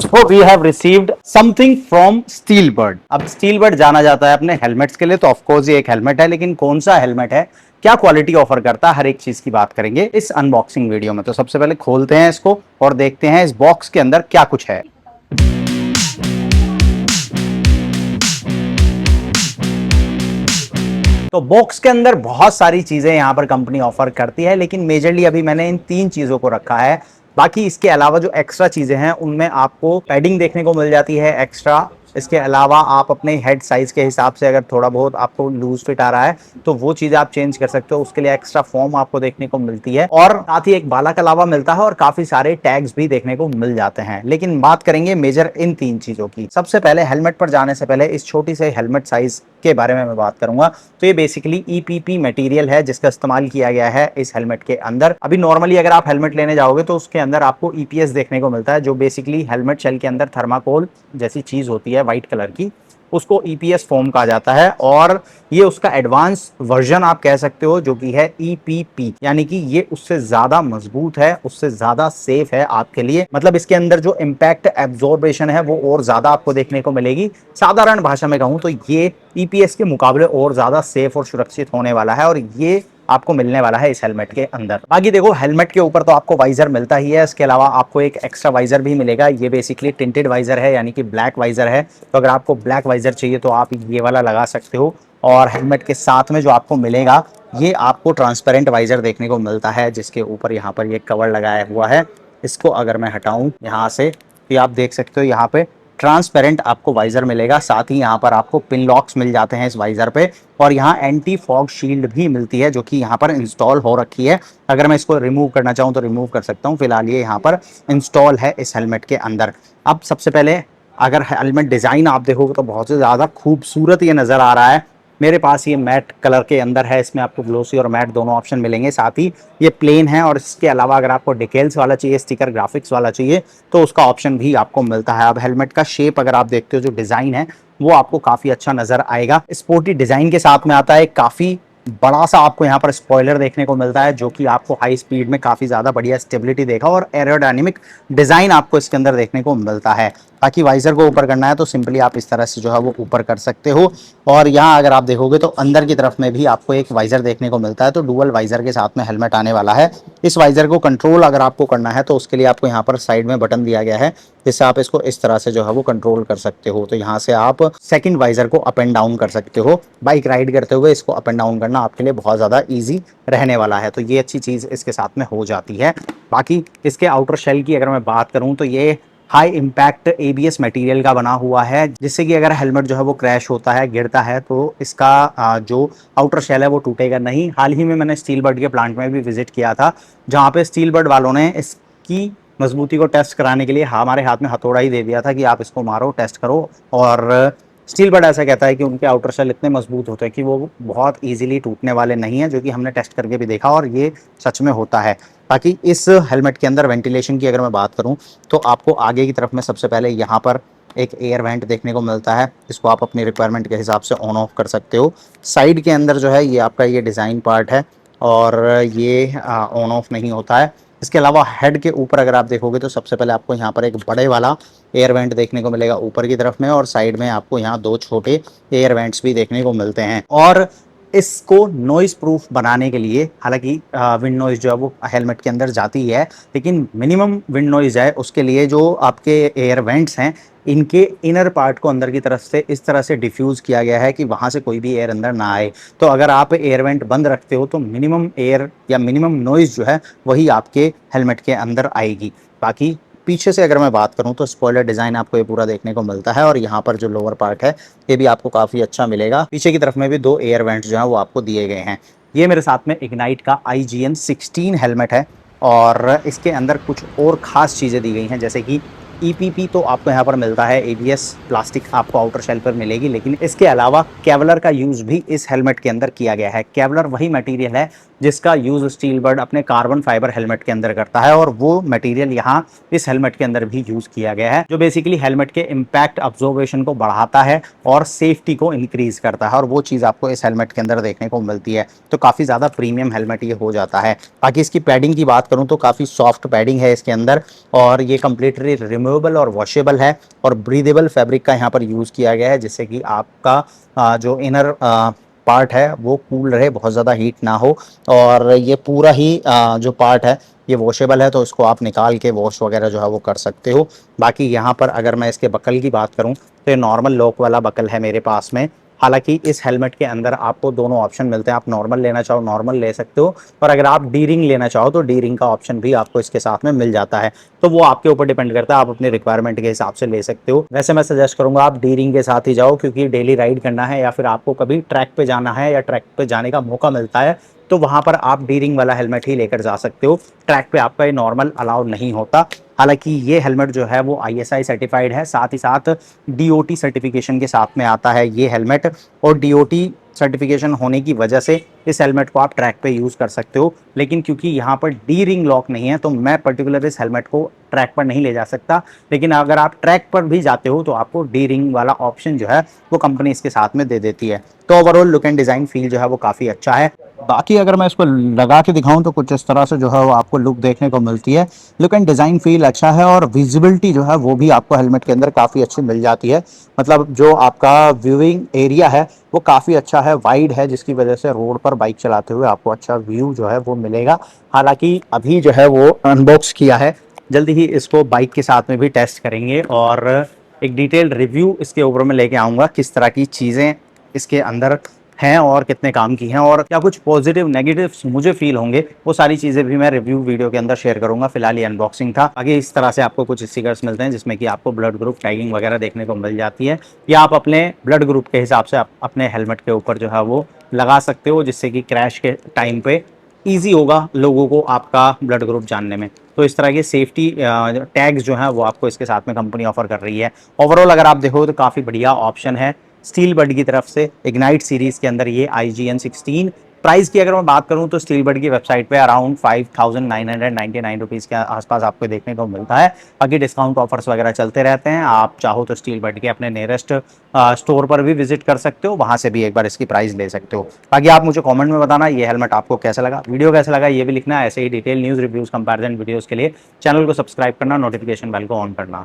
दोस्तों we have received something from steel bird. अब steel bird जाना जाता है अपने हेलमेट्स के लिए, तो ऑफकोर्स ये एक हेलमेट है, लेकिन कौन सा हेलमेट है, क्या क्वालिटी ऑफर करता है, हर एक चीज की बात करेंगे इस अनबॉक्सिंग वीडियो में। तो सबसे पहले खोलते हैं इसको और देखते हैं इस बॉक्स के अंदर क्या कुछ है। तो बॉक्स के अंदर बहुत सारी चीजें यहां पर कंपनी ऑफर करती है, लेकिन मेजरली अभी मैंने इन 3 चीजों को रखा है। बाकी इसके अलावा जो एक्स्ट्रा चीजें हैं उनमें आपको पैडिंग देखने को मिल जाती है एक्स्ट्रा। इसके अलावा आप अपने हेड साइज के हिसाब से अगर थोड़ा बहुत आपको लूज फिट आ रहा है तो वो चीज आप चेंज कर सकते हो, उसके लिए एक्स्ट्रा फॉर्म आपको देखने को मिलती है और साथ ही एक बाला कलावा मिलता है और काफी सारे टैग्स भी देखने को मिल जाते हैं। लेकिन बात करेंगे मेजर इन 3 चीजों की। सबसे पहले हेलमेट पर जाने से पहले इस छोटी से हेलमेट साइज के बारे में मैं बात करूंगा। तो ये बेसिकली ईपीपी मटेरियल है जिसका इस्तेमाल किया गया है इस हेलमेट के अंदर। अभी नॉर्मली अगर आप हेलमेट लेने जाओगे तो उसके अंदर आपको ईपीएस देखने को मिलता है, जो बेसिकली हेलमेट शेल के अंदर थर्माकोल जैसी चीज होती है व्हाइट कलर की, उसको ईपीएस फॉर्म कहा जाता है। और ये उसका एडवांस वर्जन आप कह सकते हो, जो कि है ईपीपी, यानी कि ये उससे ज्यादा मजबूत है, उससे ज्यादा सेफ है आपके लिए। मतलब इसके अंदर जो इम्पैक्ट एब्जॉर्बेशन है वो और ज्यादा आपको देखने को मिलेगी। साधारण भाषा में कहूं तो ये ईपीएस के मुकाबले और ज्यादा सेफ और सुरक्षित होने वाला है और ये आपको मिलने वाला है इस हेलमेट के अंदर। बाकी देखो, हेलमेट के ऊपर तो आपको वाइजर मिलता ही है, इसके अलावा आपको एक एक्स्ट्रा वाइजर भी मिलेगा। ये बेसिकली टिंटेड वाइजर है, यानी कि ब्लैक वाइजर है। तो अगर आपको ब्लैक वाइजर चाहिए तो आप ये वाला लगा सकते हो। और हेलमेट के साथ में जो आपको मिलेगा, ये आपको ट्रांसपेरेंट वाइजर देखने को मिलता है, जिसके ऊपर यहाँ पर ये कवर लगाया हुआ है। इसको अगर मैं हटाऊं यहाँ से तो आप देख सकते हो यहाँ पे ट्रांसपेरेंट आपको वाइजर मिलेगा। साथ ही यहाँ पर आपको पिन लॉक्स मिल जाते हैं इस वाइजर पे, और यहाँ एंटी फॉग शील्ड भी मिलती है जो कि यहाँ पर इंस्टॉल हो रखी है। अगर मैं इसको रिमूव करना चाहूँ तो रिमूव कर सकता हूँ, फिलहाल ये यहाँ पर इंस्टॉल है इस हेलमेट के अंदर। अब सबसे पहले अगर हेलमेट डिज़ाइन आप देखोगे तो बहुत ही ज़्यादा खूबसूरत ये नज़र आ रहा है। मेरे पास ये मैट कलर के अंदर है, इसमें आपको ग्लोसी और मैट दोनों ऑप्शन मिलेंगे। साथ ही ये प्लेन है और इसके अलावा अगर आपको डिटेल्स वाला चाहिए, स्टिकर ग्राफिक्स वाला चाहिए, तो उसका ऑप्शन भी आपको मिलता है। अब हेलमेट का शेप अगर आप देखते हो, जो डिज़ाइन है वो आपको काफ़ी अच्छा नज़र आएगा। स्पोर्टी डिज़ाइन के साथ में आता है, काफ़ी बड़ा सा आपको यहाँ पर स्पॉइलर देखने को मिलता है, जो कि आपको हाई स्पीड में काफ़ी ज़्यादा बढ़िया स्टेबिलिटी देगा और एरोडायनेमिक डिज़ाइन आपको इसके अंदर देखने को मिलता है। बाकी वाइजर को ऊपर करना है तो सिंपली आप इस तरह से जो है वो ऊपर कर सकते हो। और यहाँ अगर आप देखोगे तो अंदर की तरफ में भी आपको एक वाइजर देखने को मिलता है, तो डुअल वाइजर के साथ में हेलमेट आने वाला है। इस वाइजर को कंट्रोल अगर आपको करना है तो उसके लिए आपको यहाँ पर साइड में बटन दिया गया है, जिससे आप इसको इस तरह से जो है वो कंट्रोल कर सकते हो। तो यहाँ से आप सेकंड वाइजर को अप एंड डाउन कर सकते हो। बाइक राइड करते हुए इसको अप एंड डाउन करना आपके लिए बहुत ज़्यादा ईजी रहने वाला है, तो ये अच्छी चीज़ इसके साथ में हो जाती है। बाकी इसके आउटर शेल की अगर मैं बात करूँ तो ये हाई इम्पैक्ट एबीएस मटेरियल का बना हुआ है, जिससे कि अगर हेलमेट जो है वो क्रैश होता है, गिरता है, तो इसका जो आउटर शेल है वो टूटेगा नहीं। हाल ही में मैंने स्टील बर्ड के प्लांट में भी विजिट किया था, जहाँ पे स्टील बर्ड वालों ने इसकी मजबूती को टेस्ट कराने के लिए हमारे हाथ में हथौड़ा ही दे दिया था कि आप इसको मारो, टेस्ट करो। और स्टील बर्ड ऐसा कहता है कि उनके आउटर शेल इतने मजबूत होते हैं कि वो बहुत इजीली टूटने वाले नहीं है, जो कि हमने टेस्ट करके भी देखा और ये सच में होता है। बाकी इस हेलमेट के अंदर वेंटिलेशन की अगर मैं बात करूं तो आपको आगे की तरफ में सबसे पहले यहाँ पर एक एयर वेंट देखने को मिलता है। इसको आप अपनी रिक्वायरमेंट के हिसाब से ऑन ऑफ कर सकते हो। साइड के अंदर जो है ये आपका ये डिज़ाइन पार्ट है और ये ऑन ऑफ नहीं होता है। इसके अलावा हेड के ऊपर अगर आप देखोगे तो सबसे पहले आपको यहाँ पर एक बड़े वाला एयर वेंट देखने को मिलेगा ऊपर की तरफ में, और साइड में आपको यहाँ 2 छोटे एयर वेंट्स भी देखने को मिलते हैं। और इसको नॉइज प्रूफ बनाने के लिए, हालांकि विंड नॉइज जो है वो हेलमेट के अंदर जाती है, लेकिन मिनिमम विंड नॉइज है उसके लिए जो आपके एयर वेंट्स हैं, इनके इनर पार्ट को अंदर की तरफ से इस तरह से डिफ्यूज़ किया गया है कि वहाँ से कोई भी एयर अंदर ना आए। तो अगर आप एयर वेंट बंद रखते हो तो मिनिमम एयर या मिनिमम नॉइज़ जो है वही आपके हेलमेट के अंदर आएगी। बाकी पीछे से अगर मैं बात करूं तो स्पॉइलर डिज़ाइन आपको ये पूरा देखने को मिलता है, और यहाँ पर जो लोअर पार्ट है ये भी आपको काफ़ी अच्छा मिलेगा। पीछे की तरफ में भी 2 एयर वेंट्स जो हैं वो आपको दिए गए हैं। ये मेरे साथ में इग्नाइट का IGN 16 हेलमेट है और इसके अंदर कुछ और ख़ास चीज़ें दी गई हैं, जैसे कि ईपीपी तो आपको यहाँ पर मिलता है, एबीएस प्लास्टिक आपको आउटर शेल पर मिलेगी, लेकिन इसके अलावा केवलर का यूज़ भी इस हेलमेट के अंदर किया गया है। केवलर वही मटेरियल है जिसका यूज़ स्टील बर्ड अपने कार्बन फाइबर हेलमेट के अंदर करता है, और वो मटेरियल यहाँ इस हेलमेट के अंदर भी यूज़ किया गया है, जो बेसिकली हेलमेट के इम्पैक्ट ऑब्जर्वेशन को बढ़ाता है और सेफ्टी को इंक्रीज करता है, और वो चीज़ आपको इस हेलमेट के अंदर देखने को मिलती है। तो काफ़ी ज़्यादा प्रीमियम हेलमेट ये हो जाता है। बाकी इसकी पैडिंग की बात करूँ तो काफ़ी सॉफ्ट पैडिंग है इसके अंदर, और ये कम्प्लीटली रिमूवेबल और वॉशेबल है और ब्रीदेबल फैब्रिक का यहाँ पर यूज़ किया गया है, जिससे कि आपका जो इनर पार्ट है वो कूल रहे, बहुत ज़्यादा हीट ना हो। और ये पूरा ही जो पार्ट है ये वॉशेबल है, तो इसको आप निकाल के वॉश वगैरह जो है वो कर सकते हो। बाकी यहाँ पर अगर मैं इसके बकल की बात करूँ तो ये नॉर्मल लॉक वाला बकल है मेरे पास में। हालांकि इस हेलमेट के अंदर आपको दोनों ऑप्शन मिलते हैं, आप नॉर्मल लेना चाहो नॉर्मल ले सकते हो, और अगर आप डी रिंग लेना चाहो तो डी रिंग का ऑप्शन भी आपको इसके साथ में मिल जाता है। तो वो आपके ऊपर डिपेंड करता है, आप अपने रिक्वायरमेंट के हिसाब से ले सकते हो। वैसे मैं सजेस्ट करूंगा आप डी रिंग के साथ ही जाओ, क्योंकि डेली राइड करना है या फिर आपको कभी ट्रैक पे जाना है या ट्रैक पे जाने का मौका मिलता है तो वहां पर आप डी रिंग वाला हेलमेट ही लेकर जा सकते हो। ट्रैक पे आपका ये नॉर्मल अलाउ नहीं होता। हालांकि ये हेलमेट जो है वो ISI सर्टिफाइड है, साथ ही साथ DOT सर्टिफिकेशन के साथ में आता है ये हेलमेट, और DOT सर्टिफिकेशन होने की वजह से इस हेलमेट को आप ट्रैक पे यूज़ कर सकते हो। लेकिन क्योंकि यहाँ पर डी रिंग लॉक नहीं है तो मैं पर्टिकुलर इस हेलमेट को ट्रैक पर नहीं ले जा सकता। लेकिन अगर आप ट्रैक पर भी जाते हो तो आपको डी रिंग वाला ऑप्शन जो है वो कंपनी इसके साथ में दे देती है। तो overall look and design feel जो है वो काफ़ी अच्छा है। बाकी अगर मैं इसको लगा के दिखाऊं तो कुछ इस तरह से जो है वो आपको लुक देखने को मिलती है। लुक एंड डिज़ाइन फील अच्छा है और विजिबिलिटी जो है वो भी आपको हेलमेट के अंदर काफ़ी अच्छी मिल जाती है। मतलब जो आपका व्यूइंग एरिया है वो काफ़ी अच्छा है, वाइड है, जिसकी वजह से रोड पर बाइक चलाते हुए आपको अच्छा व्यू जो है वो मिलेगा। हालांकि अभी जो है वो अनबॉक्स किया है, जल्दी ही इसको बाइक के साथ में भी टेस्ट करेंगे और एक डिटेल्ड रिव्यू इसके ऊपर में लेके आऊँगा, किस तरह की चीज़ें इसके अंदर हैं और कितने काम की हैं और क्या कुछ पॉजिटिव नेगेटिव्स मुझे फील होंगे, वो सारी चीज़ें भी मैं रिव्यू वीडियो के अंदर शेयर करूंगा। फिलहाल ये अनबॉक्सिंग था। आगे इस तरह से आपको कुछ स्टिकर्स मिलते हैं जिसमें कि आपको ब्लड ग्रुप टैगिंग वगैरह देखने को मिल जाती है, या आप अपने ब्लड ग्रुप के हिसाब से अपने हेलमेट के ऊपर जो है वो लगा सकते हो, जिससे कि क्रैश के टाइम पे ईजी होगा लोगों को आपका ब्लड ग्रुप जानने में। तो इस तरह के सेफ्टी टैग्स जो हैं वो आपको इसके साथ में कंपनी ऑफर कर रही है। ओवरऑल अगर आप देखो तो काफ़ी बढ़िया ऑप्शन है स्टील बड की तरफ से। इग्नाइट सीरीज के अंदर ये IGN-16 प्राइस की अगर मैं बात करूं तो स्टील बड की वेबसाइट पे अराउंड 5,999 रुपीज़ के आसपास आपको देखने को मिलता है। बाकी डिस्काउंट ऑफर्स वगैरह चलते रहते हैं, आप चाहो तो स्टील बड के अपने नियरेस्ट स्टोर पर भी विजिट कर सकते हो, वहां से भी एक बार इसकी प्राइस ले सकते हो। बाकी आप मुझे कमेंट में बताना ये हेलमेट आपको कैसा लगा, वीडियो कैसा लगा ये भी लिखना। ऐसे ही detail news reviews comparison videos के लिए चैनल को सब्सक्राइब करना, नोटिफिकेशन बेल को ऑन करना।